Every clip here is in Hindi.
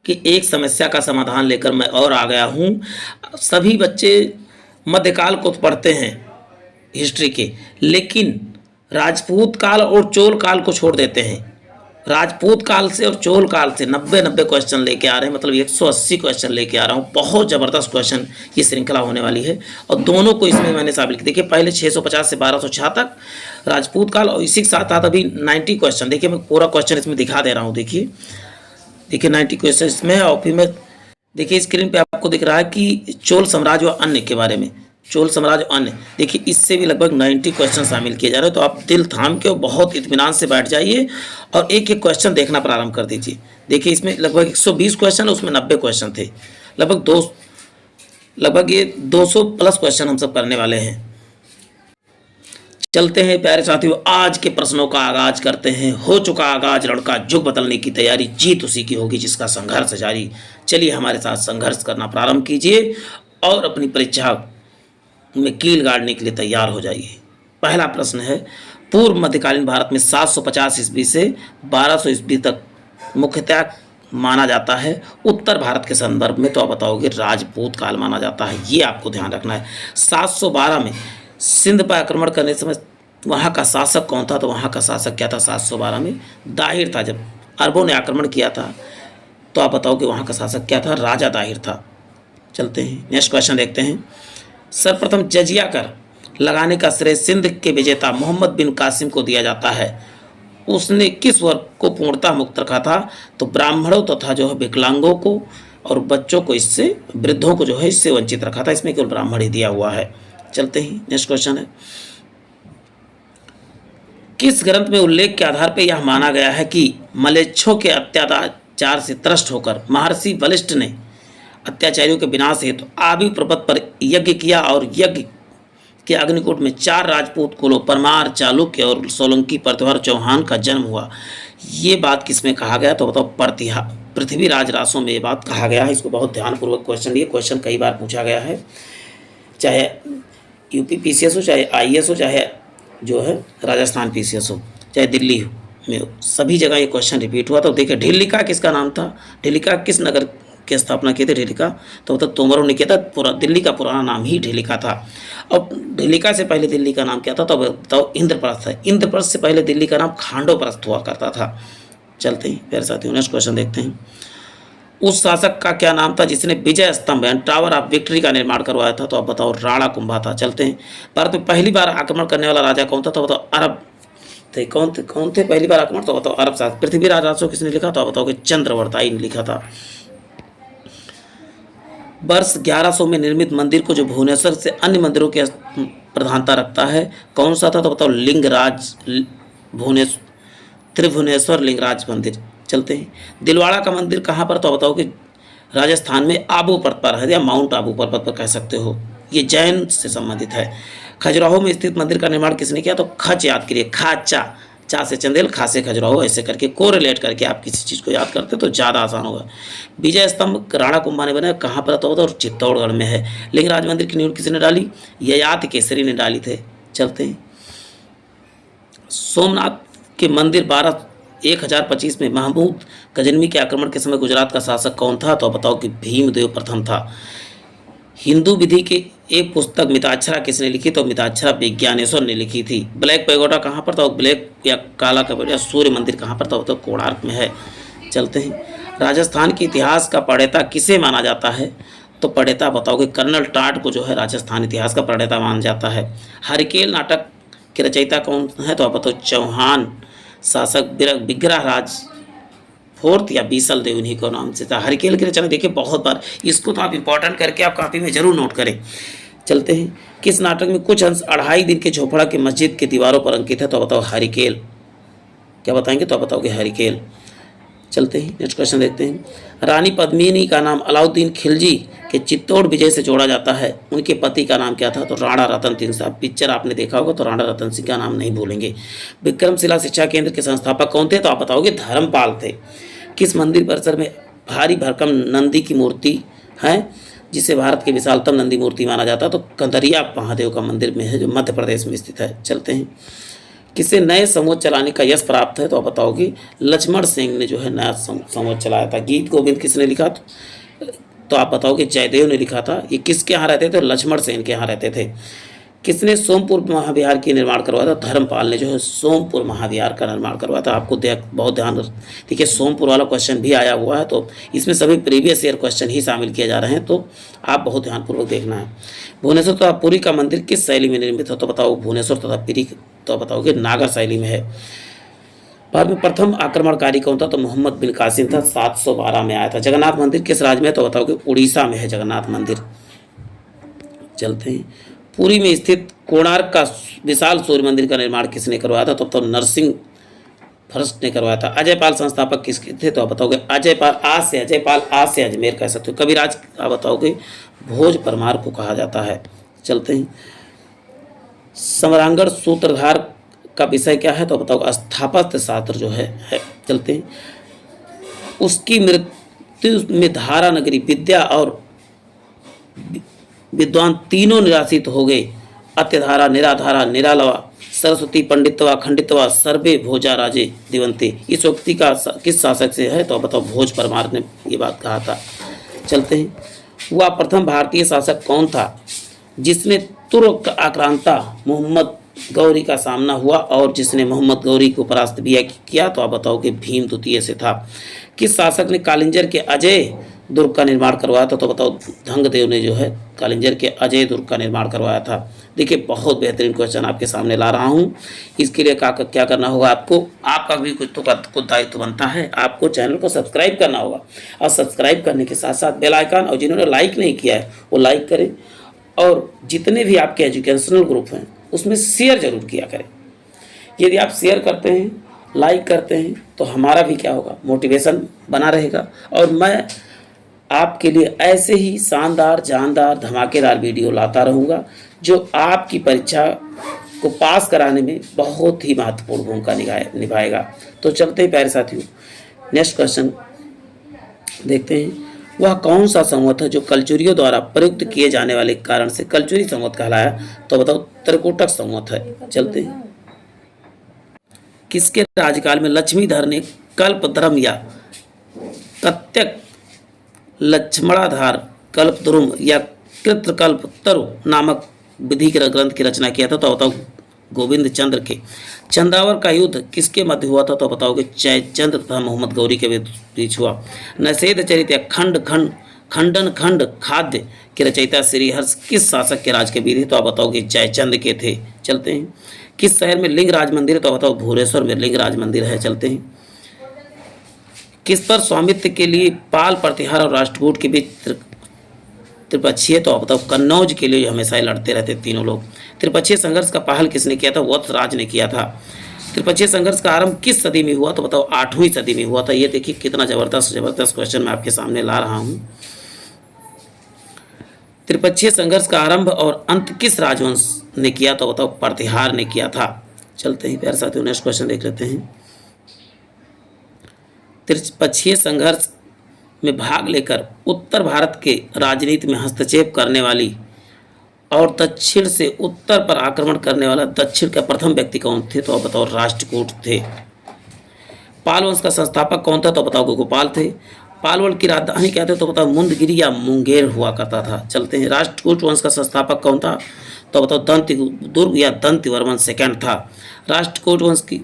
कि एक समस्या का समाधान लेकर मैं और आ गया हूँ। सभी बच्चे मध्यकाल को तो पढ़ते हैं हिस्ट्री के, लेकिन राजपूत काल और चोल काल को छोड़ देते हैं। राजपूत काल से और चोल काल से 90 क्वेश्चन लेके आ रहे हैं, मतलब 180 क्वेश्चन लेके आ रहा हूँ। बहुत ज़बरदस्त क्वेश्चन ये श्रृंखला होने वाली है और दोनों को इसमें मैंने शामिल किया। देखिए पहले 650 से 1206 तक राजपूत काल और इसी के साथ साथ अभी 90 क्वेश्चन। देखिए मैं पूरा क्वेश्चन इसमें दिखा दे रहा हूँ। देखिए 90 क्वेश्चन इसमें है और फिर मैं देखिए स्क्रीन पे आपको दिख रहा है कि चोल साम्राज्य व अन्य के बारे में, चोल साम्राज्य अन्य। देखिए इससे भी लगभग 90 क्वेश्चन शामिल किए जा रहे हैं, तो आप दिल थाम के और बहुत इत्मीनान से बैठ जाइए और एक एक क्वेश्चन देखना प्रारंभ कर दीजिए। देखिए इसमें लगभग 120 क्वेश्चन, उसमें 90 क्वेश्चन थे, लगभग ये 200 प्लस क्वेश्चन हम सब करने वाले हैं। चलते हैं प्यारे साथियों, आज के प्रश्नों का आगाज करते हैं। हो चुका आगाज लड़का, जुग बदलने की तैयारी, जीत उसी की होगी जिसका संघर्ष जारी। चलिए हमारे साथ संघर्ष करना प्रारंभ कीजिए और अपनी परीक्षा में कील गाड़ने के लिए तैयार हो जाइए। पहला प्रश्न है, पूर्व मध्यकालीन भारत में 750 ईस्वी से 1200 ईस्वी तक मुख्यतः माना जाता है। उत्तर भारत के संदर्भ में तो आप बताओगे राजपूत काल माना जाता है, ये आपको ध्यान रखना है। 712 में सिंध पर आक्रमण करने समय वहाँ का शासक कौन था? तो वहाँ का शासक क्या था 712 में? दाहिर था। जब अरबों ने आक्रमण किया था तो आप बताओ कि वहाँ का शासक क्या था? राजा दाहिर था। चलते हैं नेक्स्ट क्वेश्चन देखते हैं। सर्वप्रथम जजिया कर लगाने का श्रेय सिंध के विजेता मोहम्मद बिन कासिम को दिया जाता है। उसने किस वर्ग को पूर्णतः मुक्त रखा था? तो ब्राह्मणों तथा जो है विकलांगों को और बच्चों को, इससे वृद्धों को जो है इससे वंचित रखा था। इसमें केवल ब्राह्मण ही दिया हुआ है। चलते ही नेक्स्ट क्वेश्चन है, किस ग्रंथ में उल्लेख के आधार पर यह माना गया है कि मलेच्छों के अत्याचार से त्रस्त होकर महर्षि वशिष्ठ ने अत्याचारियों के विनाश हेतु आबि पर्वत पर यज्ञ किया और यज्ञ के अग्निकूट में 4 राजपूत कुलों परमार, चालुक्य और सोलंकी प्रतिहार चौहान का जन्म हुआ। ये बात किसमें कहा गया? तो बताओ पृथ्वीराज रासों में ये बात कहा गया है। इसको बहुत ध्यानपूर्वक क्वेश्चन, ये क्वेश्चन कई बार पूछा गया है, चाहे यूपी पीसीएस हो, चाहे आईएएस हो, चाहे जो है राजस्थान पीसीएस हो, चाहे दिल्ली में, सभी जगह ये क्वेश्चन रिपीट हुआ। तो देखिए ढिल्लिका किसका नाम था? ढिल्लिका किस नगर की स्थापना की थी? ढिल्लिका तो मतलब तोमरों ने किया था। पूरा दिल्ली का पुराना नाम ही ढिल्लिका था। अब ढिल्लिका से पहले दिल्ली का नाम क्या था? तो बताओ इंद्रप्रस्थ है। इंद्रप्रस्थ से पहले दिल्ली का नाम खांडोप्रस्थ हुआ करता था। चलते हैं प्यारे साथियों नेक्स्ट क्वेश्चन देखते हैं। उस शासक का क्या नाम था जिसने विजय स्तंभ यानी टावर ऑफ विक्ट्री का निर्माण करवाया था? तो आप बताओ राणा कुंभा था। चलते हैं, भारत में पहली बार आक्रमण करने वाला राजा कौन था? तो बताओ अरब थे। कौन थे पहली बार आक्रमण? तो बताओ अरब शासक। पृथ्वीराज रासो किसने लिखा? तो बताओ कि चंद्रवर्ताई ने लिखा था। वर्ष 1100 में निर्मित मंदिर को जो भुवनेश्वर से अन्य मंदिरों की प्रधानता रखता है, कौन सा था? तो बताओ लिंगराज त्रिभुवनेश्वर लिंगराज मंदिर। चलते हैं, दिलवाड़ा का मंदिर कहाँ पर? तो बताओ कि राजस्थान में आबू पर्वत पर है, या माउंट आबू पर्वत पर कह सकते हो। ये जैन से संबंधित है। खजुराहो में स्थित मंदिर का निर्माण किसने किया? तो खच याद करिए, खाचा, चा से चंदेल, खा से खजुराहो, ऐसे करके कोरिलेट करके आप किसी चीज़ को याद करते तो ज़्यादा आसान होगा। विजय स्तंभ राणा कुंभा ने बनाया, कहाँ पर? तो चित्तौड़गढ़ में है। लिंगराज मंदिर की नींव किसने डाली? ययाति केसरी ने डाली थे। चलते हैं, सोमनाथ के मंदिर 1025 में महमूद गजनवी के आक्रमण के समय गुजरात का शासक कौन था? तो बताओ कि भीमदेव प्रथम था। हिंदू विधि की एक पुस्तक मिताक्षरा किसने लिखी? तो मिताक्षरा विज्ञानेश्वर ने लिखी थी। ब्लैक पैगोडा कहाँ पर? तो ब्लैक या काला पैगोडा सूर्य मंदिर कहाँ पर? तो कोणार्क में है। चलते हैं, राजस्थान के इतिहास का प्रणेता किसे माना जाता है? तो प्रणेता बताओगे कर्नल टाट को जो है राजस्थान इतिहास का प्रणेता माना जाता है। हरिकेल नाटक के रचयिता कौन है? तो आप बताओ चौहान शासक विग्रह राज फोर्थ या बीसल देव, इन्हीं को नाम से था। हरिकेल की रचना देखिए बहुत बार, इसको तो आप इंपॉर्टेंट करके आप कॉपी में जरूर नोट करें। चलते हैं, किस नाटक में कुछ अंश 2.5 दिन के झोपड़ा की मस्जिद के दीवारों पर अंकित है? तो बताओ हरिकेल। क्या बताएंगे? तो बताओगे हरिकेल। चलते हैं नेक्स्ट क्वेश्चन देखते हैं। रानी पद्मिनी का नाम अलाउद्दीन खिलजी के चित्तौड़ विजय से जोड़ा जाता है। उनके पति का नाम क्या था? तो राणा रतन सिंह साहब। पिक्चर आपने देखा होगा तो राणा रतन सिंह का नाम नहीं भूलेंगे। विक्रमशिला शिक्षा केंद्र के संस्थापक कौन थे? तो आप बताओगे धर्मपाल थे। किस मंदिर परिसर में भारी भरकम नंदी की मूर्ति है जिसे भारत के विशालतम नंदी मूर्ति माना जाता है? तो कंदरिया महादेव का मंदिर में है जो मध्य प्रदेश में स्थित है। चलते हैं, किसे नए समूह चलाने का यश प्राप्त है, तो आप बताओगे लक्ष्मण सेन ने जो है नया समूह चलाया था। गीत गोविंद किसने लिखा, तो आप बताओगे जयदेव ने लिखा था। ये किसके यहाँ रहते थे, लक्ष्मण सेन के यहाँ रहते थे। किसने सोमपुर महाविहार की निर्माण करवाया था, धर्मपाल ने जो है सोमपुर महाविहार का निर्माण करवाया था। आपको बहुत ध्यान देखिए, सोमपुर वाला क्वेश्चन भी आया हुआ है, तो इसमें सभी प्रीवियस ईयर क्वेश्चन ही शामिल किए जा रहे हैं, तो आप बहुत ध्यानपूर्वक देखना है। भुवनेश्वर तथा पुरी का मंदिर किस शैली में निर्मित है, तो बताओ भुवनेश्वर तथा पुरी, तो बताओगे नागर शैली में है। बाद में प्रथम आक्रमणकारी कौन था, तो मोहम्मद बिन कासिम था, 712 में आया था। जगन्नाथ मंदिर किस राज्य में है, तो बताओगे उड़ीसा में है जगन्नाथ मंदिर। चलते हैं, पुरी में स्थित कोणार्क का विशाल सूर्य मंदिर का निर्माण किसने करवाया था, तो नरसिंह फर्स्ट ने करवाया था। अजयपाल संस्थापक किसके थे, तो आप बताओगे अजयपाल आज से अजमेर कह सकते हो। कविराज आप बताओगे भोज परमार को कहा जाता है। चलते हैं, सम्रांगण सूत्रधार का विषय क्या है, तो बताओ स्थापत्य शास्त्र जो है। चलते हैं, उसकी मृत्यु में धारा नगरी विद्या और विद्वान तीनों निराशित हो गए। अत्यधारा, निराधारा, निरालवा, सरस्वती पंडितवा खंडितवा, सर्वे भोजा राजे दिवंते। इस उक्ति का किस शासक से है, तो बताओ भोज परमार ने ये बात कहा था। चलते हैं, वह प्रथम भारतीय शासक कौन था जिसने तुर्क आक्रांता मोहम्मद गौरी का सामना हुआ और जिसने मोहम्मद गौरी को परास्त भी किया, तो आप बताओगे भीम द्वितीय से था। किस शासक ने कालिंजर के अजय दुर्ग का निर्माण करवाया था, तो बताओ धंगदेव ने जो है कालिंजर के अजय दुर्ग का निर्माण करवाया था। देखिए, बहुत बेहतरीन क्वेश्चन आपके सामने ला रहा हूँ। इसके लिए क्या करना होगा आपको, आपका भी कुछ दायित्व बनता है। आपको चैनल को सब्सक्राइब करना होगा और सब्सक्राइब करने के साथ साथ बेल आइकन, और जिन्होंने लाइक नहीं किया है वो लाइक करें, और जितने भी आपके एजुकेशनल ग्रुप हैं उसमें शेयर जरूर किया करें। यदि आप शेयर करते हैं, लाइक करते हैं, तो हमारा भी क्या होगा, मोटिवेशन बना रहेगा, और मैं आपके लिए ऐसे ही शानदार, जानदार, धमाकेदार वीडियो लाता रहूँगा जो आपकी परीक्षा को पास कराने में बहुत ही महत्वपूर्ण भूमिका निभाएगा। तो चलते हैं प्यारे साथियों, नेक्स्ट क्वेश्चन देखते हैं। वह कौन सा संवत है जो कलचुरियों द्वारा प्रयुक्त किए जाने वाले कारण से कलचुरी संवत कहलाया, तो बताओ त्रिकुटक संवत है। चलते हैं, किसके राज्यकाल में लक्ष्मीधर ने कल्पधर्म या कत्यक लक्ष्मणाधार कल्पद्रुम या कृतकल्पतरु नामक विधि के ग्रंथ की रचना किया था, तो बताओ गोविंद चंद्र के। चंदावर का युद्ध किसके मध्य हुआ था, तो बताओगे जयचंद्र तथा मोहम्मद गौरी के बीच हुआ। नषेध चरित या खंडन खंड खाद्य के रचयिता श्रीहर्ष किस शासक के राज के बीच थे, तो आप बताओगे जयचंद के थे। चलते हैं, किस शहर में लिंगराज मंदिर है, तो बताओ भुवनेश्वर में लिंगराज मंदिर है। चलते हैं, किस पर स्वामित्व के लिए पाल प्रतिहार और राष्ट्रकूट के बीच त्रिपक्षीय, तो आप बताओ कन्नौज के लिए हमेशा ही लड़ते रहते तीनों लोग। त्रिपक्षीय संघर्ष का पहल किसने किया था, वत्सराज ने किया था। त्रिपक्षीय संघर्ष का आरंभ किस सदी में हुआ, तो बताओ 8वीं सदी में हुआ था। ये देखिए कितना जबरदस्त क्वेश्चन मैं आपके सामने ला रहा हूँ। त्रिपक्षीय संघर्ष का आरंभ और अंत किस राजवंश ने किया, तो बताओ प्रतिहार ने किया था। चलते हैं प्यारे साथियों, नेक्स्ट क्वेश्चन देख लेते हैं। त्रिपक्षीय संघर्ष में भाग लेकर उत्तर भारत के राजनीति में हस्तक्षेप करने वाली और दक्षिण से उत्तर पर आक्रमण करने वाला दक्षिण का प्रथम व्यक्ति कौन थे, तो आप बताओ राष्ट्रकूट थे। पाल वंश का संस्थापक कौन था, तो बताओ गोपाल थे। पालवल की राजधानी क्या थे, तो बताओ मुंदगिरी या मुंगेर हुआ करता था। चलते हैं, राष्ट्रकूट वंश का संस्थापक कौन था, तो बताओ दंत दुर्ग या दंतिवर्मन सेकंड था। राष्ट्रकूट वंश की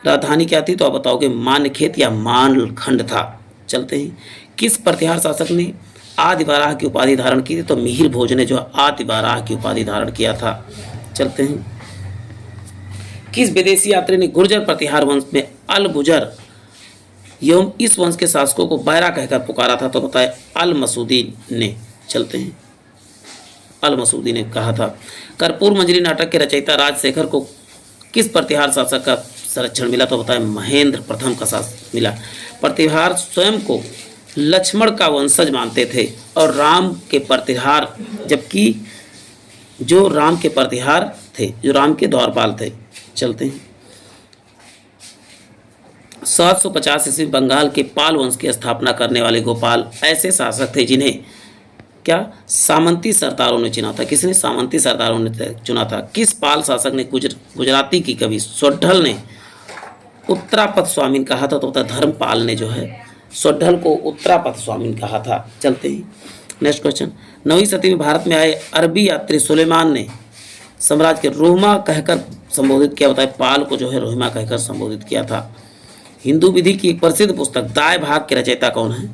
राजधानी क्या थी, तो आप बताओगे मानखेत या मानखंड था। चलते हैं, किस प्रतिहार शासक ने आदिवाराह की उपाधि धारण की थी, तो मिहिर भोज ने जो आदिवाराह की उपाधि धारण किया था। चलते हैं, किस विदेशी यात्री ने गुर्जर प्रतिहार वंश में अल गुजर एवं इस वंश के शासकों को बैरा कहकर पुकारा था, तो बताए अल मसूदी ने। चलते हैं, अल मसूदी ने कहा था। कर्पूर मंजरी नाटक के रचयिता राजशेखर को किस प्रतिहार शासक का संरक्षण मिला, तो बताए महेंद्र प्रथम का शासन मिला। प्रतिहार स्वयं को लक्ष्मण का वंशज मानते थे और राम के प्रतिहार, जबकि जो राम के प्रतिहार थे, जो राम के द्वारपाल थे। चलते हैं, 750 ईस्वी बंगाल के पाल वंश की स्थापना करने वाले गोपाल ऐसे शासक थे जिन्हें क्या सामंती सरदारों ने चुना था? किसने? सामंती सरदारों ने चुना था। किस पाल शासक ने गुजराती की कवि सोढ़ल ने उत्तरापद स्वामीन कहा था? तो होता धर्मपाल ने जो है सोढ़ल को उत्तरापद स्वामीन कहा था। चलते हैं नेक्स्ट क्वेश्चन। 9वीं सदी में भारत में आए अरबी यात्री सुलेमान ने साम्राज्य के रोहमा कहकर संबोधित किया। बताए पाल को जो है रोहमा कहकर संबोधित किया था। हिंदू विधि की एक प्रसिद्ध पुस्तक दाय भाग के रचयिता कौन है?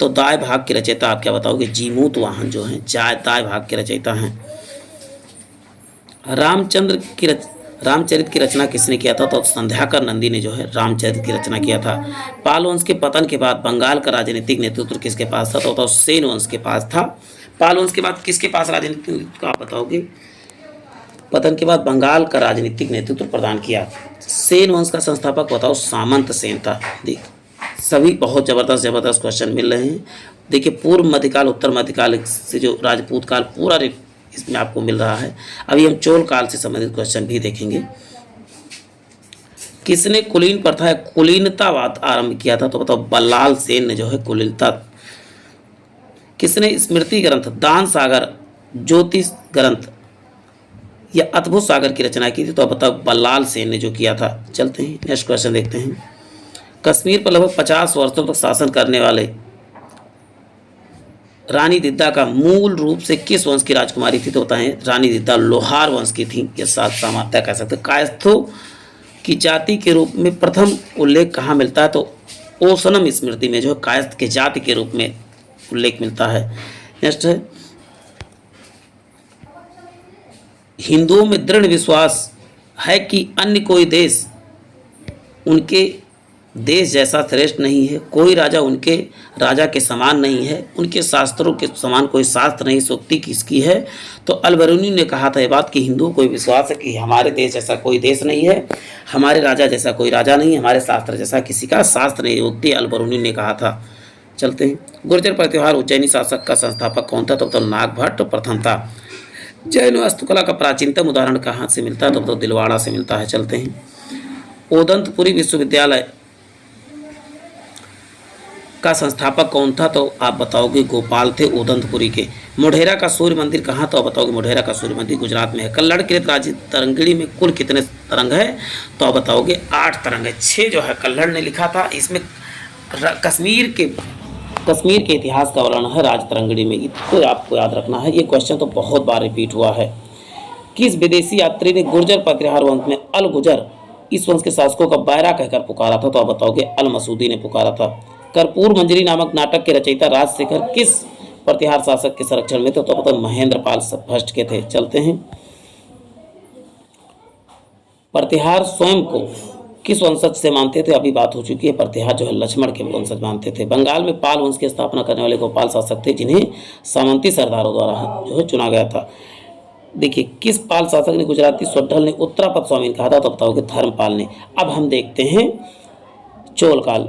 तो दाय भाग के रचयिता आप क्या बताओगे? जीमूत वाहन जो है दाय भाग के रचयिता हैं। रामचरित की रचना किसने किया था? तो संध्याकर नंदी ने जो है रामचरित की रचना किया था। पाल वंश के पतन के बाद बंगाल का राजनीतिक नेतृत्व किसके पास था? तो सेन वंश के पास था। पाल वंश के बाद किसके पास राजनीतिक नेतृत्व आप बताओगे? पतन के बाद बंगाल का राजनीतिक नेतृत्व प्रदान किया। सेन वंश का संस्थापक बताओ? सामंत सेन था। देख सभी बहुत जबरदस्त क्वेश्चन मिल रहे हैं। देखिए पूर्व मध्यकाल उत्तर मध्यकाल से जो राजपूत काल पूरा इसमें आपको मिल रहा है। अभी हम चोल काल से संबंधित क्वेश्चन भी देखेंगे। किसने कुलीन प्रथा कुलीनतावाद आरंभ किया था? तो बताओ बल्लाल सेन ने जो है कुलीनता। किसने स्मृति ग्रंथ दान सागर ज्योतिष ग्रंथ या अद्भुत सागर की रचना की थी? तो बताओ बल्लाल सेन ने जो किया था। चलते हैं नेक्स्ट क्वेश्चन देखते हैं। कश्मीर पर लगभग 50 वर्षों तक शासन करने वाले रानी दिद्दा का मूल रूप से किस वंश की राजकुमारी थी? तो बताएं रानी दिद्दा लोहार वंश की थी। ये साथ सामान्यतः कह सकते हैं। कायस्थों की जाति के रूप में प्रथम उल्लेख कहाँ मिलता है? तो ओसनम स्मृति में जो है कायस्थ के जाति के रूप में उल्लेख मिलता है। नेक्स्ट है हिंदुओं में दृढ़ विश्वास है कि अन्य कोई देश उनके देश जैसा श्रेष्ठ नहीं है, कोई राजा उनके राजा के समान नहीं है, उनके शास्त्रों के समान कोई शास्त्र नहीं। सोक्ति किसकी है? तो अलबरूनी ने कहा था ये बात कि हिंदुओं को विश्वास है कि हमारे देश जैसा कोई देश नहीं है, हमारे राजा जैसा कोई राजा नहीं, हमारे शास्त्र जैसा किसी का शास्त्र नहीं। उक्ति अलबरूनी ने कहा था। चलते हैं गुर्जर प्रतिहार उज्जैनी शासक का संस्थापक कौन था? तो नागभट्ट प्रथम था। जैन वास्तुकला का प्राचीनतम उदाहरण कहाँ से मिलता है? तो दिलवाड़ा से मिलता है। चलते हैं ओदंतपुरी विश्वविद्यालय का संस्थापक कौन था? तो आप बताओगे गोपाल थे ओदंतपुरी के। मोढेरा का सूर्य मंदिर कहाँ? तो आप बताओगे मोढेरा का सूर्य मंदिर गुजरात में है। कल्लड़ कृत राज्य तरंगिणी में कुल कितने तरंग है? तो आप बताओगे 8 तरंग है। 6 जो है कल्लड़ ने लिखा था। इसमें कश्मीर के इतिहास का वर्णन है राज तरंगिणी में। इसको आपको याद रखना है। ये क्वेश्चन तो बहुत बार रिपीट हुआ है। किस विदेशी यात्री ने गुर्जर प्रतिहार वंश में अल गुजर इस वंश के शासकों का बैरा कहकर पुकारा था? तो आप बताओगे अल मसूदी ने पुकारा था। कर्पूर मंजरी नामक नाटक के रचयिता राजशेखर किस प्रतिहार शासक के संरक्षण में थे? तो बताओ महेंद्र पाल फर्स्ट के थे। चलते हैं प्रतिहार स्वयं को किस वंशज से मानते थे? अभी बात हो चुकी है। प्रतिहार जो है लक्ष्मण के वंशज मानते थे। बंगाल में पाल वंश की स्थापना करने वाले गोपाल शासक थे जिन्हें सामंती सरदारों द्वारा जो है चुना गया था। देखिए किस पाल शासक ने गुजराती सोढ़ल ने उत्तरापद स्वामीन कहा था? तो बताओगे धर्मपाल ने। अब हम देखते हैं चोल काल।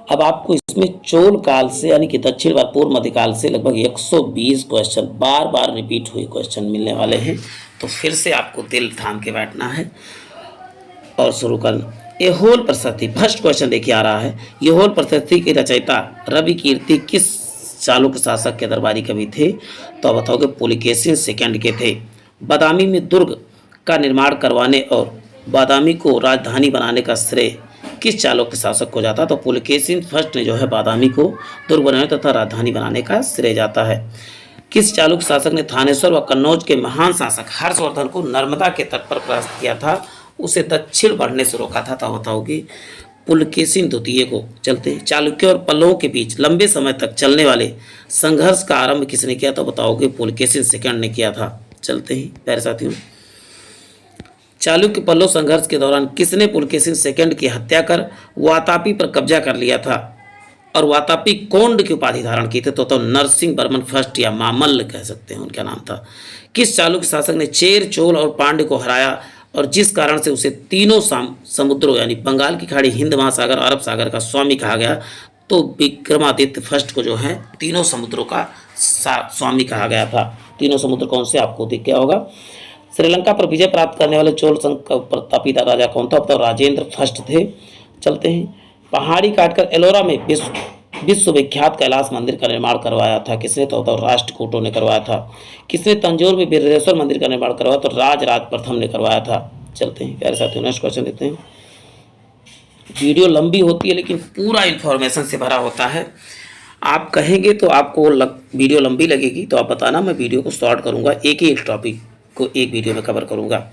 अब आपको इसमें चोल काल से यानी कि दक्षिण व पूर्व मध्यकाल से लगभग 120 क्वेश्चन बार रिपीट हुए क्वेश्चन मिलने वाले हैं। तो फिर से आपको दिल थाम के बैठना है और शुरू करना। एहोल प्रशस्ति फर्स्ट क्वेश्चन देखिए आ रहा है। एहोल प्रशस्ति के रचयिता रवि कीर्ति किस चालुक्य शासक के दरबारी कवि थे? तो आप बताओगे पुलकेशिन सेकंड के थे। बादामी में दुर्ग का निर्माण करवाने और बादामी को राजधानी बनाने का श्रेय किस चालुक्य शासक को जाता? तो पुलकेशिन फर्स्ट ने जो है बादामी को दुर्ग बनाने तथा राजधानी बनाने का श्रेय जाता है। किस चालुक्य शासक ने थानेश्वर व कन्नौज के महान शासक हर्षवर्धन को नर्मदा के तट पर परास्त किया था, उसे दक्षिण बढ़ने से रोका था? तो बताओगे पुलकेशिन द्वितीय को। चलते हैं चालुक्य और पल्लवों के बीच लंबे समय तक चलने वाले संघर्ष का आरंभ किसने किया? तो बताओगे पुलकेशिन सेकंड ने किया था। चलते हैं प्यारे साथियों चालुक्य पल्लव संघर्ष के दौरान किसने पुलकेशिन सेकंड की हत्या कर वातापी पर कब्जा कर लिया था और वातापी कोंड की उपाधि धारण की थी? तो नरसिंह वर्मन फर्स्ट या मामल्ल कह सकते हैं उनका नाम था। किस चालुक्य शासक ने चेर चोल और पांड्य को हराया और जिस कारण से उसे तीनों समुद्रों यानी बंगाल की खाड़ी हिंद महासागर अरब सागर का स्वामी कहा गया? तो विक्रमादित्य फर्स्ट को जो है तीनों समुद्रों का स्वामी कहा गया था। तीनों समुद्र कौन से आपको दिख गया होगा। श्रीलंका पर विजय प्राप्त करने वाले चोल संघ का प्रतापी राजा कौन था? तो राजेंद्र फर्स्ट थे। चलते हैं पहाड़ी काटकर एलोरा में विश्वविख्यात कैलाश मंदिर का निर्माण करवाया था? किसने? तो राष्ट्रकूटों ने करवाया था। किसने तंजौर में बिरलेश्वर मंदिर का निर्माण करवाया? तो राजराज प्रथम ने करवाया था। चलते हैं प्यारे साथियों, नेक्स्ट क्वेश्चन देते हैं। वीडियो लंबी होती है लेकिन पूरा इन्फॉर्मेशन से भरा होता है। आप कहेंगे तो आपको वीडियो लंबी लगेगी तो आप बताना, मैं वीडियो को शॉर्ट करूँगा, एक ही एक टॉपिक को एक वीडियो में कवर करूँगा।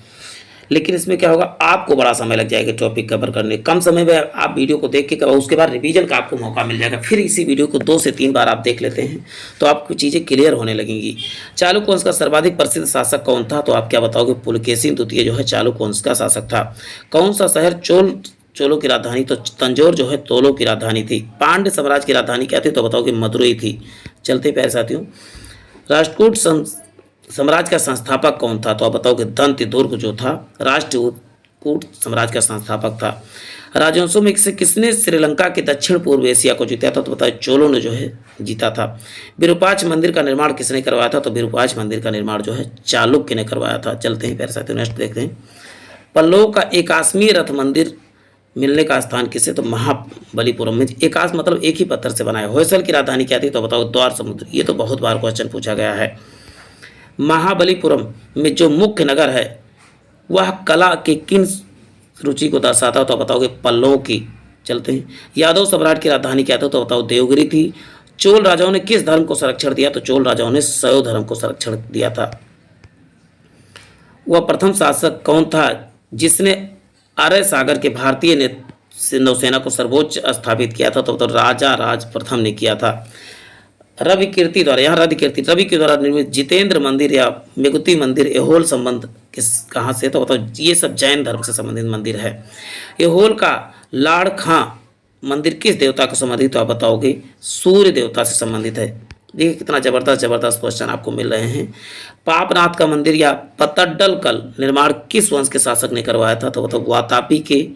लेकिन इसमें क्या होगा, आपको बड़ा समय लग जाएगा टॉपिक कवर करने। कम समय में आप वीडियो को देख के उसके बाद रिवीजन का आपको मौका मिल जाएगा। फिर इसी वीडियो को 2 से 3 बार आप देख लेते हैं तो आपको चीज़ें क्लियर होने लगेंगी। चालुक्य वंश का सर्वाधिक प्रसिद्ध शासक कौन था? तो आप क्या बताओगे? पुलकेशिन द्वितीय जो है चालुक्य वंश का शासक था। कौन सा शहर चोलों की राजधानी? तो तंजौर जो है चोलों की राजधानी थी। पांड्य साम्राज्य की राजधानी क्या थी? तो बताओगे मदुरई थी। चलते प्यारे साथियों, राष्ट्रकूट साम्राज्य का संस्थापक कौन था? तो आप बताओगे दंत्य दुर्ग जो था राष्ट्रकूट साम्राज्य का संस्थापक था। राजवंशों में से किसने श्रीलंका के दक्षिण पूर्व एशिया को जीता था? तो बताओ चोलों ने जो है जीता था। विरूपाक्ष मंदिर का निर्माण किसने करवाया था? तो विरूपाक्ष मंदिर का निर्माण जो है चालुक्य ने करवाया था। चलते हैं प्यारे साथियों, नेक्स्ट देखते हैं। पल्लव का एकास्मीय रथ मंदिर मिलने का स्थान किसे? तो महाबलीपुरम में। एकाश मतलब एक ही पत्थर से बनाया। होयसल की राजधानी क्या थी? तो बताओ द्वार समुद्र। ये तो बहुत बार क्वेश्चन पूछा गया है। महाबलीपुरम में जो मुख्य नगर है वह कला के किन रुचि को दर्शाता? तो बताओगे पल्लवों की। चलते हैं, यादव सम्राट की राजधानी क्या था? तो बताओ देवगिरी थी। चोल राजाओं ने किस धर्म को संरक्षण दिया? तो चोल राजाओं ने शैव धर्म को संरक्षण दिया था। वह प्रथम शासक कौन था जिसने अरय सागर के भारतीय नौसेना को सर्वोच्च स्थापित किया था? तो बताओ राजा राज प्रथम ने किया था। रवि कीर्ति द्वारा, यहाँ रवि के द्वारा निर्मित जितेंद्र मंदिर या मेगुती मंदिर एहोल संबंध कहाँ से? तो बताओ ये सब जैन धर्म से संबंधित मंदिर है। एहोल का लाड़ खां मंदिर किस देवता को संबंधित? तो आप बताओगे सूर्य देवता से संबंधित है। देखिए कितना जबरदस्त क्वेश्चन आपको मिल रहे हैं। पापनाथ का मंदिर या पतड्डल निर्माण किस वंश के शासक ने करवाया था? तो बताओ वातापी के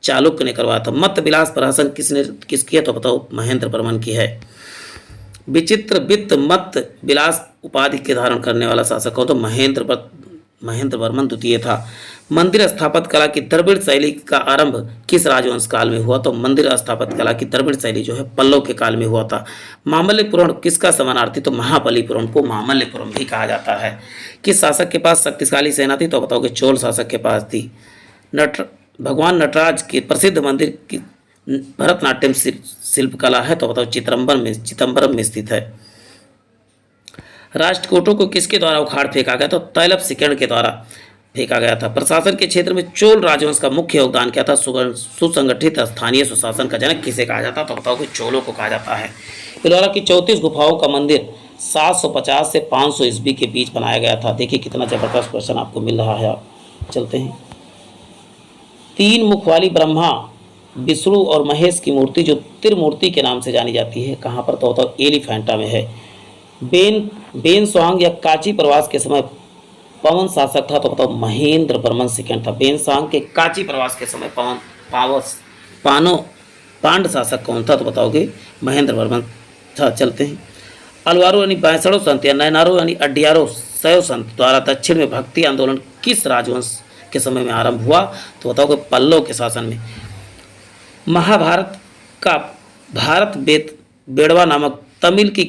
चालुक्य ने करवाया था। मत विलास प्रहसन किसकी है? तो बताओ महेंद्र वर्मन की है। विचित्र वित्त मत विलास उपाधि के धारण करने वाला शासक हो? तो महेंद्र वर्मन द्वितीय था। मंदिर स्थापत्य कला की द्रविड़ शैली का आरंभ किस राजवंश काल में हुआ? तो मंदिर स्थापत्य कला की द्रविड़ शैली जो है पल्लव के काल में हुआ था। मामल्यपुरम किसका समानार्थी? तो महाबलीपुरम को मामल्यपुरम भी कहा जाता है। किस शासक के पास शक्तिशाली सेना थी? तो बताओगे चोल शासक के पास थी। भगवान नटराज के प्रसिद्ध मंदिर की भरतनाट्यम शिल्पकला है? तो बताओ चिदम्बरम में स्थित है। राष्ट्रकूटों को किसके द्वारा उखाड़ फेंका गया? तो तैलप शिकर्ण के द्वारा फेंका गया था। प्रशासन के क्षेत्र में चोल राजवंश का मुख्य योगदान क्या था? सुसंगठित स्थानीय सुशासन का जनक किसे कहा जाता? तो बताओ कि चोलों को कहा जाता है। इलोरा की 34 गुफाओं का मंदिर 750 से 500 ईस्वी के बीच बनाया गया था। देखिए कितना जबरदस्त क्वेश्चन आपको मिल रहा है। चलते हैं, 3 मुख वाली ब्रह्मा विष्णु और महेश की मूर्ति जो त्रिमूर्ति के नाम से जानी जाती है कहाँ पर? तो बताओ एलिफेंटा में है। बेन स्वांग या काची प्रवास के समय पवन शासक था? तो बताओ महेंद्र वर्मन सेकंड था। बेन स्वांग के काची प्रवास के समय पांड शासक कौन था? तो बताओगे महेंद्र वर्मन था। चलते हैं, अलवारो यानी बैसड़ो संत या नयनारो यानी अड्डियारो शैव संत द्वारा दक्षिण में भक्ति आंदोलन किस राजवंश के समय में आरंभ हुआ? तो बताओगे पल्लव के शासन में। महाभारत का भारत बेड़वा नामक तमिल की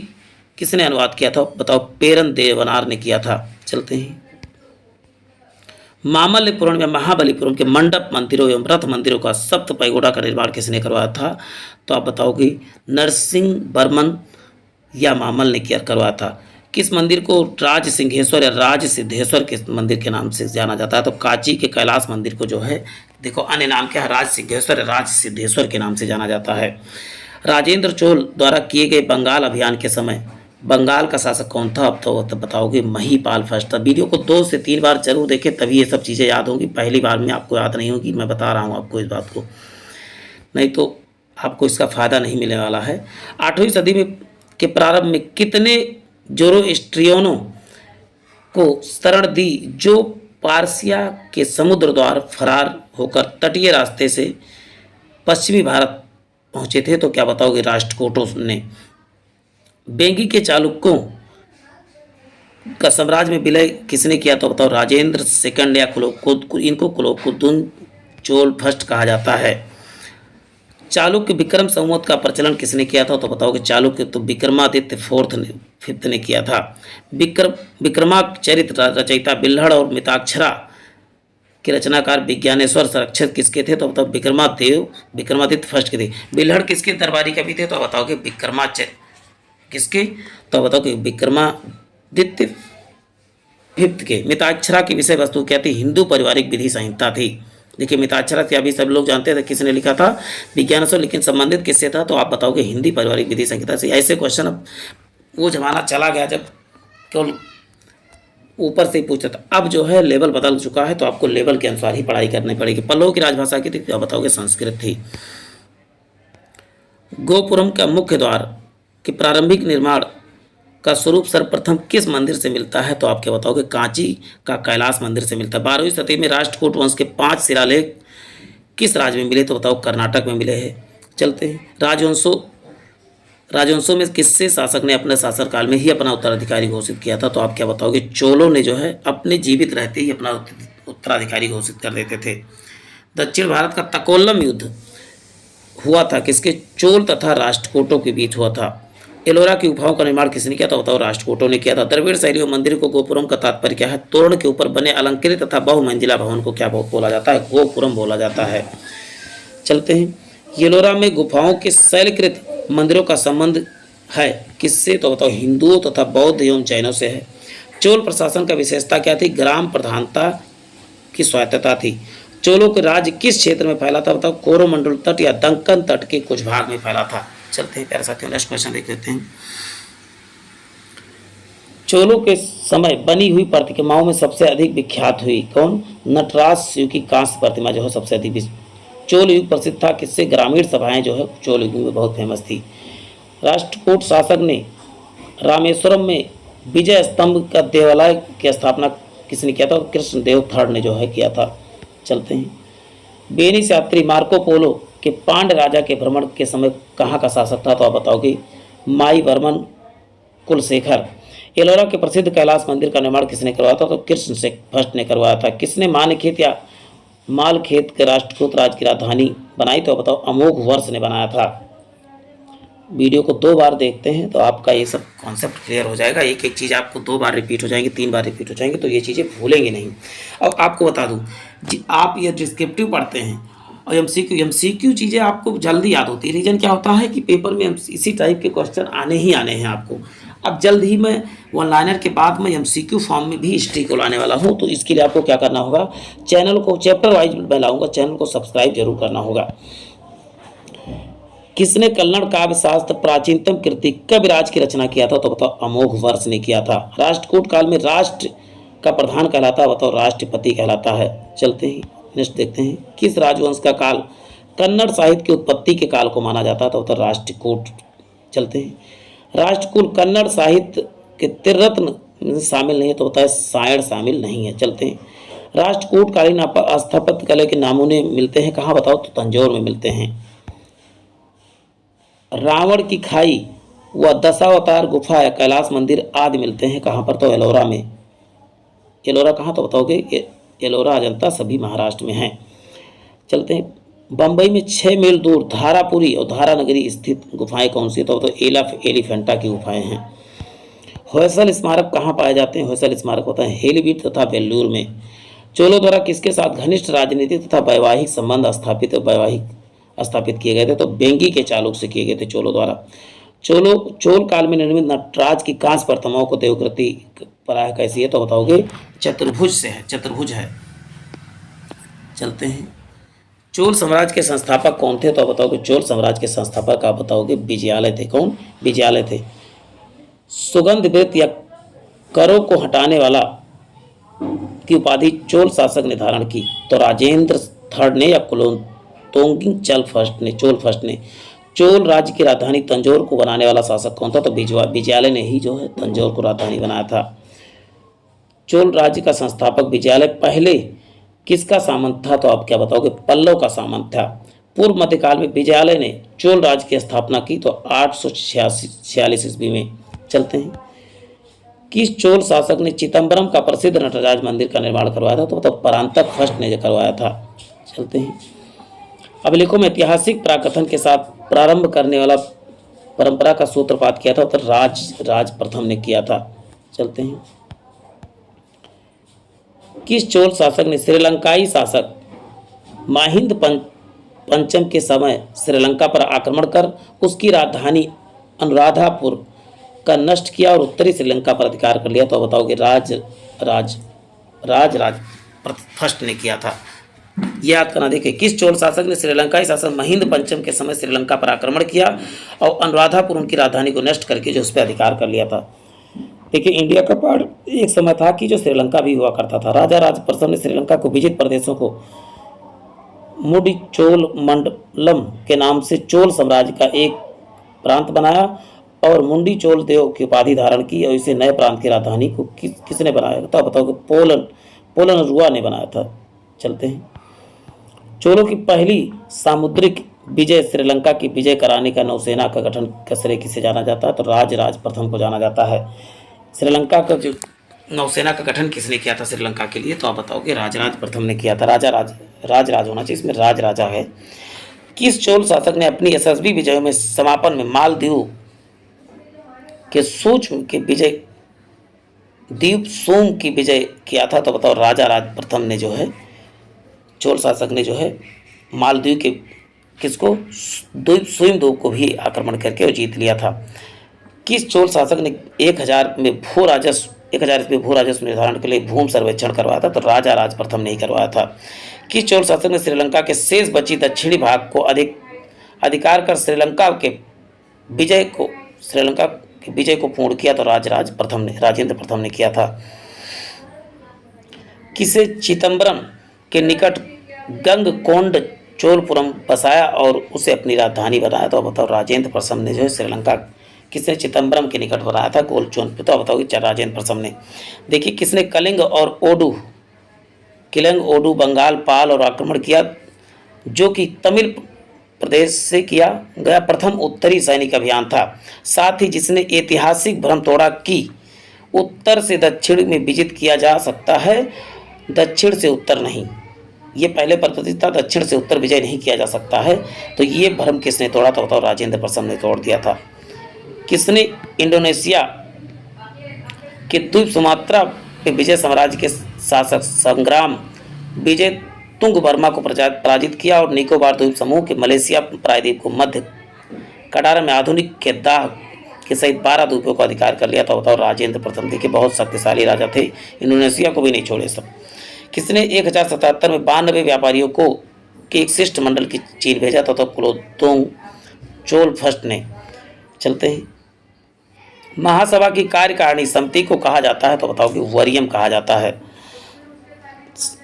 किसने अनुवाद किया था? बताओ पेरन देवनार ने किया था। चलते हैं, मामल्यपुरम या महाबलीपुरम के मंडप मंदिरों एवं रथ मंदिरों का सप्त पैगोडा का निर्माण किसने करवाया था? तो आप बताओगे नरसिंह वर्मन या मामल ने करवाया था। किस मंदिर को राज सिंहेश्वर या राज सिद्धेश्वर के मंदिर के नाम से जाना जाता है? तो कांची के कैलाश मंदिर को जो है देखो अन्य नाम क्या है? राज सिंहेश्वर या राज सिद्धेश्वर के नाम से जाना जाता है। राजेंद्र चोल द्वारा किए गए बंगाल अभियान के समय बंगाल का शासक कौन था? अब तो बताओगे महीपाल फर्स्ट था। वीडियो को 2 से 3 बार जरूर देखें तभी ये सब चीज़ें याद होंगी। पहली बार में आपको याद नहीं होगी, मैं बता रहा हूँ आपको इस बात को, नहीं तो आपको इसका फ़ायदा नहीं मिलने वाला है। 8वीं सदी में के प्रारंभ में कितने जोरोस्ट्रियनों को शरण दी जो पारसिया के समुद्र द्वार फरार होकर तटीय रास्ते से पश्चिमी भारत पहुँचे थे? तो क्या बताओगे राष्ट्रकूटों ने। बेंगी के चालुक्यों का साम्राज्य में विलय किसने किया? तो बताओ राजेंद्र सेकंड या इनको कुलोकुद्दुन चोल फर्स्ट कहा जाता है। चालुक्य विक्रम संवत का प्रचलन किसने किया था? तो बताओ कि चालुक्य तो विक्रमादित्य फोर्थ ने फिफ्थ ने किया था। विक्रमाचरित रचयिता बिल्हड़ और मिताक्षरा के रचनाकार विज्ञानेश्वर संरक्षक किसके थे? तो बताओ विक्रमादित्य फर्स्ट के थे। बिल्हड़ किसके दरबारी कवि थे? तो बताओ कि विक्रमाचर्य किसके? तो बताओ कि विक्रमादित्य फिफ्थ के। मिताक्षरा की विषय वस्तु क्या थी? हिंदू पारिवारिक विधि संहिता थी। देखिए मिताक्षरा से अभी सब लोग जानते थे किसने लिखा था, विज्ञानेश्वर, लेकिन संबंधित किससे था? तो आप बताओगे हिंदी पारिवारिक विधि संहिता से। ऐसे क्वेश्चन अब वो जमाना चला गया जब केवल ऊपर से ही पूछता था, अब जो है लेवल बदल चुका है, तो आपको लेवल के अनुसार ही पढ़ाई करनी पड़ेगी। पल्लव की राजभाषा की थी, तो आप बताओगे संस्कृत थी। गोपुरम का मुख्य द्वार के प्रारंभिक निर्माण का स्वरूप सर्वप्रथम किस मंदिर से मिलता है? तो आप क्या बताओगे? कांची का कैलाश मंदिर से मिलता है। 12वीं शताब्दी में राष्ट्रकूट वंश के 5 शिलालेख किस राज्य में मिले? तो बताओ कर्नाटक में मिले हैं। चलते हैं राजवंशों में किससे शासक ने अपने शासनकाल में ही अपना उत्तराधिकारी घोषित किया था? तो आप क्या बताओगे? चोलों ने जो है अपने जीवित रहते ही अपना उत्तराधिकारी घोषित कर देते थे। दक्षिण भारत का तकोल्लम युद्ध हुआ था किसके? चोल तथा राष्ट्रकूटों के बीच हुआ था। एलोरा की गुफाओं का निर्माण किसने किया था? बताओ राष्ट्रकूटों ने किया था। द्रविड़ शैली मंदिर को गोपुरम का तात्पर्य क्या है? तोरण के ऊपर बने अलंकृत तथा बहुमंजिला भवन को क्या बोला जाता है? गोपुरम बोला जाता है। चलते हैं, एलोरा में गुफाओं के शैलकृत मंदिरों का संबंध है किससे? तो बताओ हिंदुओं तथा बौद्ध एवं जैनों से है। चोल प्रशासन का विशेषता क्या थी? ग्राम प्रधानता की स्वायत्तता थी। चोलों के राज्य किस क्षेत्र में फैला था? बताओ कोरोमंडल तट या दक्कन तट के कुछ भाग में फैला था। चलते हैं प्यारे साथियों, नेक्स्ट क्वेश्चन देख लेते हैं। चोलों के समय बनी हुई प्रतिमाओं में सबसे अधिक विख्यात हुई कौन? नटराज शिव की कांस्य प्रतिमा जो है सबसे अधिक चोल युग प्रसिद्ध था किससे? ग्रामीण सभाएं जो है चोल युग में बहुत फेमस थी। राष्ट्रकूट शासक ने रामेश्वरम में विजय स्तंभ का देवालय की स्थापना किसने किया था? कृष्णदेव थर्ड ने जो है किया था। चलते हैं, बेनिस यात्री मार्को पोलो के पांड्य राजा के भ्रमण के समय कहाँ का शासक था? तो आप बताओगे माई वर्मन कुलशेखर। एलोरा के प्रसिद्ध कैलाश मंदिर का निर्माण किसने करवाया था? तो कृष्ण से फर्स्ट ने करवाया था। किसने मानखेत या मालखेत के राष्ट्रकूट राज्य की राजधानी बनाई? तो बताओ अमोघ वर्ष ने बनाया था। वीडियो को 2 बार देखते हैं तो आपका ये सब कॉन्सेप्ट क्लियर हो जाएगा। एक एक चीज़ आपको 2 बार रिपीट हो जाएंगी, 3 बार रिपीट हो जाएंगे, तो ये चीज़ें भूलेंगे नहीं। अब आपको बता दूं, आप ये डिस्क्रिप्टिव पढ़ते हैं और एमसीक्यू चीज़ें आपको जल्दी याद होती है। रीज़न क्या होता है कि पेपर में इसी टाइप के क्वेश्चन आने ही आने हैं आपको। अब जल्द ही मैं वन लाइनर के बाद मैं एमसीक्यू फॉर्म में भी हिस्ट्री को लाने वाला हूँ, तो इसके लिए आपको क्या करना होगा? चैनल को चैप्टर वाइज मैं लाऊंगा, चैनल को सब्सक्राइब जरूर करना होगा। किसने कन्नड़ काव्य शास्त्र प्राचीनतम कृति कविराज की रचना किया था? तो बताओ अमोघ वर्ष ने किया था। राष्ट्रकूट काल में राष्ट्र का प्रधान कहलाता है? बताओ राष्ट्रपति कहलाता है। चलते हैं, नेक्स्ट देखते हैं, किस राजवंश का काल कन्नड़ साहित्य की उत्पत्ति के काल को माना जाता है? तो बताओ राष्ट्रकूट। चलते हैं, राष्ट्रकूल कन्नड़ साहित्य के त्रिरत्न शामिल नहीं है? तो बताए सायण शामिल नहीं है। चलते हैं, राष्ट्रकूट कालीन स्थापत्य कला के नमूने मिलते हैं कहाँ? बताओ तो तंजौर में मिलते हैं। रावण की खाई व दशावतार गुफा या कैलाश मंदिर आदि मिलते हैं कहाँ पर? तो एलोरा में। एलोरा कहाँ? तो बताओगे एलोरा अजंता सभी महाराष्ट्र में हैं। चलते हैं, बम्बई में 6 मील दूर धारापुरी और धारानगरी स्थित गुफाएं कौन सी? तो एलिफेंटा की गुफाएं हैं। होयसल स्मारक कहाँ पाए जाते हैं? होयसल स्मारक होता है हेलीबीट तथा वेल्लूर में। चोलों द्वारा किसके साथ घनिष्ठ राजनीतिक तथा वैवाहिक संबंध स्थापित किए गए थे? तो बेंगी के चालुक से किए गए थे चोलों द्वारा। चोल काल में निर्मित नटराज की कांस्य प्रतिमाओं को देवकृति प्राय कैसी है? तो बताओगे चतुर्भुज से है, चतुर्भुज है। चलते हैं, चोल साम्राज्य के संस्थापक कौन थे? तो बताओगे चोल साम्राज्य के संस्थापक आप बताओगे विजयालय थे। कौन? विजयालय थे। सुगंध वृत्त या करों को हटाने वाला की उपाधि चोल शासक ने धारण की? तो राजेंद्र थर्ड ने या तोंगिंग चोल फर्स्ट ने। चोल राज्य की राजधानी तंजौर को बनाने वाला शासक कौन था? तो विजयालय ने ही जो है तंजौर को राजधानी बनाया था। चोल राज्य का संस्थापक विजयालय पहले किसका सामंत था? तो आप क्या बताओगे? पल्लव का सामंत था। पूर्व मध्यकाल में विजयालय ने चोल राज्य की स्थापना की तो 846 ईस्वी में। चलते हैं, किस चोल शासक ने चिदम्बरम का प्रसिद्ध नटराज मंदिर का निर्माण करवाया था? तो मतलब परांतक फर्स्ट ने करवाया था। चलते हैं, अभिलेखों में ऐतिहासिक प्राकथन के साथ प्रारंभ करने वाला परंपरा का सूत्रपात किया था, तो राज प्रथम ने किया था। चलते हैं, किस चोल शासक ने श्रीलंकाई शासक माहिंद पंचम के समय श्रीलंका पर आक्रमण कर उसकी राजधानी अनुराधापुर का नष्ट किया और उत्तरी श्रीलंका पर अधिकार कर लिया? तो बताओ कि राज फर्स्ट ने किया था। याद करना, देखिए, किस चोल शासक ने श्रीलंकाई शासक महिंद पंचम के समय श्रीलंका पर आक्रमण किया और अनुराधापुर उनकी राजधानी को नष्ट करके जो उस पर अधिकार कर लिया था? देखिए, इंडिया का पार्ट एक समय था कि जो श्रीलंका भी हुआ करता था। राजा राज प्रथम ने श्रीलंका को विजित प्रदेशों को मुडी चोल मंडलम के नाम से चोल साम्राज्य का एक प्रांत बनाया और मुंडी चोल देव की उपाधि धारण की और इसे नए प्रांत की राजधानी को किसने बनाया? तो बताओ कि पोलन रुआ ने बनाया था। चलते हैं, चोलों की पहली सामुद्रिक विजय श्रीलंका की विजय कराने का नौसेना का गठन का श्रेय किसे जाना जाता है? तो राज प्रथम को जाना जाता है। श्रीलंका का जो नौसेना का गठन किसने किया था श्रीलंका के लिए? तो आप बताओ कि राज प्रथम ने किया था। राज होना चाहिए, इसमें राजा है। किस चोल शासक ने अपनी यशस्वी विजयों में समापन में मालदीव के सूक्ष्म के विजय द्वीप सोम की विजय किया था? तो बताओ, राज प्रथम ने जो है, चोल शासक ने जो है मालदीव के किसको, द्वीप सोमदेव को भी आक्रमण करके और जीत लिया था। किस चोल शासक ने 1000 में भू राजस्व निर्धारण के लिए भूमि सर्वेक्षण करवाया था? तो राज प्रथम ने ही करवाया था। किस चोल शासक ने श्रीलंका के शेष बची दक्षिणी भाग को अधिकार कर श्रीलंका के विजय को पूर्ण किया? तो राजेंद्र प्रथम ने किया था। किसे चिदम्बरम के निकट गंगकोंड चोलपुरम बसाया और उसे अपनी राजधानी बनाया? तो बताओ, राजेंद्र प्रथम ने जो है श्रीलंका किसने चिदम्बरम के निकट बनाया था? गोलचोन पे। तो बताओ कि राजेंद्र प्रथम ने। देखिए, किसने कलिंग ओडू बंगाल पाल और आक्रमण किया, जो कि तमिल प्रदेश से किया गया प्रथम उत्तरी सैनिक अभियान था। साथ ही जिसने ऐतिहासिक भ्रम तोड़ा कि उत्तर से दक्षिण में विजित किया जा सकता है, दक्षिण से उत्तर नहीं। ये पहले प्रचलित था, दक्षिण से उत्तर विजय नहीं किया जा सकता है। तो ये भ्रम किसने तोड़ा? तो बताओ, राजेंद्र प्रथम ने तोड़ दिया था। किसने इंडोनेशिया के द्वीप सुमात्रा पे विजय साम्राज्य के शासक संग्राम विजय तुंग वर्मा को पराजित किया और निकोबार द्वीप समूह के मलेशिया प्रायद्वीप को मध्य कटार में आधुनिक केदाह के सहित 12 द्वीपों का अधिकार कर लिया? तो बताओ, राजेंद्र प्रथम। देखिए, बहुत शक्तिशाली राजा थे, इंडोनेशिया को भी नहीं छोड़े सब। किसने 1077 में 92 व्यापारियों को के एक शिष्ट मंडल की चीन भेजा था? तो कुलोत्तुंग चोल फर्स्ट ने। चलते हैं, महासभा की कार्यकारिणी समिति को कहा जाता है? तो बताओ कि वरियम कहा जाता है।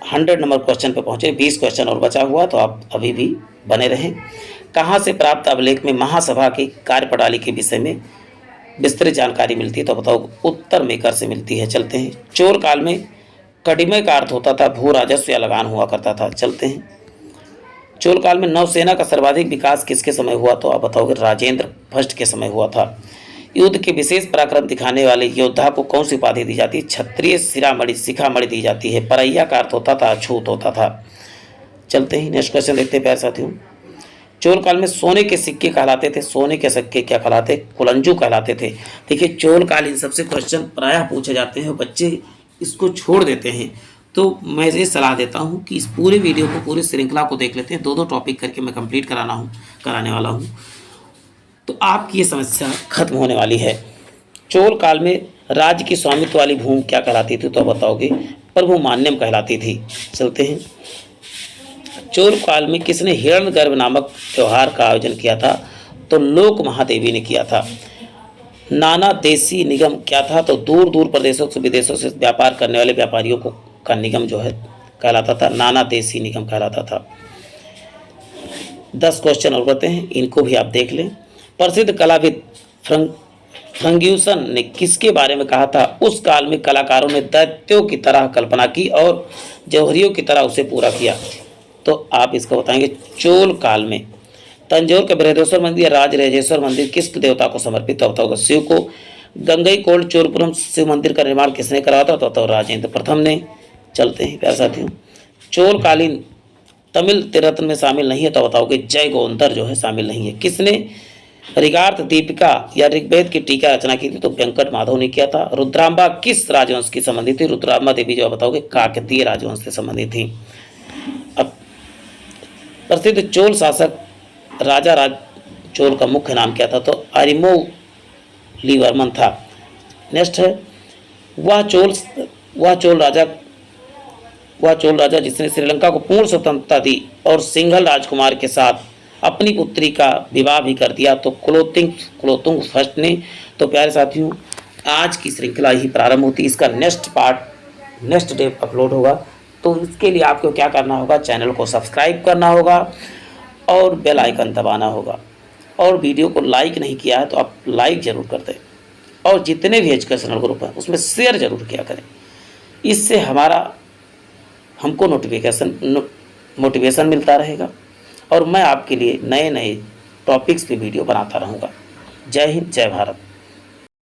100 नंबर क्वेश्चन पे पहुंचे, 20 क्वेश्चन और बचा हुआ, तो आप अभी भी बने रहें। कहाँ से प्राप्त अभिलेख में महासभा की कार्यप्रणाली के विषय में विस्तृत जानकारी मिलती है? तो बताओ, उत्तर मेकर से मिलती है। चलते हैं, चोल काल में कडिमय का अर्थ होता था भू राजस्व या लगान हुआ करता था। चलते हैं, चोल काल में नौसेना का सर्वाधिक विकास किसके समय हुआ? तो आप बताओगे, राजेंद्र फर्स्ट के समय हुआ था। युद्ध के विशेष पराक्रम दिखाने वाले योद्धा को कौन सी उपाधि दी जाती है? क्षत्रिय शिखामणि दी जाती है। परैया का अर्थ होता था अछूत होता था। चलते ही नेक्स्ट क्वेश्चन देखते हैं प्यारे साथियों। चोल काल में सोने के सिक्के कहलाते थे, सोने के सिक्के क्या कहलाते? कुलंजू कहलाते थे। देखिए, चोल काल इन सबसे क्वेश्चन प्रायः पूछे जाते हैं, बच्चे इसको छोड़ देते हैं। तो मैं ये सलाह देता हूँ कि इस पूरे वीडियो को, पूरी श्रृंखला को देख लेते हैं। 2-2 टॉपिक करके मैं कंप्लीट कराने वाला हूँ, तो आपकी ये समस्या खत्म होने वाली है। चोल काल में राज्य की स्वामित्व वाली भूमि क्या कहलाती थी? तो बताओगे, प्रभु मान्यम कहलाती थी। चलते हैं, चोल काल में किसने हिरण्यगर्भ नामक त्यौहार का आयोजन किया था? तो लोक महादेवी ने किया था। नाना देशी निगम क्या था? तो दूर दूर प्रदेशों से विदेशों से व्यापार करने वाले व्यापारियों को का निगम जो है कहलाता था, नाना देशी निगम कहलाता था। 10 क्वेश्चन और बढ़ते हैं, इनको भी आप देख लें। प्रसिद्ध कलाविद फ्रंग्यूसन ने किसके बारे में कहा था? उस काल में कलाकारों ने दैत्यों की तरह कल्पना की और जौहरियों की तरह उसे पूरा किया। तो आप इसको बताएंगे, चोल काल में तंजौर के बृहदेश्वर मंदिर या राजराजेश्वर मंदिर किस देवता को समर्पित होता होगा? शिव को। गंगईकोंड चोलपुरम शिव मंदिर का निर्माण किसने करा था? तो राजेंद्र प्रथम ने। चलते हैं प्यारे साथियों, चोलकालीन तमिल त्रिरत्न में शामिल नहीं है तो बताओ कि जय गोंदर जो है शामिल नहीं है। किसने ऋगार्थ दीपिका या ऋग्वेद की टीका रचना की थी तो वेंकट माधव ने किया था। रुद्रांबा किस राजवंश की संबंधित थी? रुद्रांबा देवी जो बताओगे काकतीय राजवंश से संबंधित थी। अब प्रसिद्ध चोल शासक राजा राज चोल का मुख्य नाम क्या था? तो अरिमोलीवर्मन था। नेक्स्ट है वह चोल वह चोल राजा जिसने श्रीलंका को पूर्ण स्वतंत्रता दी और सिंघल राजकुमार के साथ अपनी पुत्री का विवाह भी कर दिया तो कुलोतुंग फर्स्ट ने। तो प्यारे साथियों आज की श्रृंखला ही प्रारंभ होती है, इसका next part next day upload होगा। तो इसके लिए आपको क्या करना होगा, चैनल को सब्सक्राइब करना होगा और बेल आइकन दबाना होगा। और वीडियो को लाइक नहीं किया है तो आप लाइक ज़रूर कर दें और जितने भी एजुकेशनल ग्रुप हैं उसमें शेयर ज़रूर किया करें। इससे हमको मोटिवेशन मिलता रहेगा और मैं आपके लिए नए नए टॉपिक्स पे वीडियो बनाता रहूँगा। जय हिंद, जय भारत।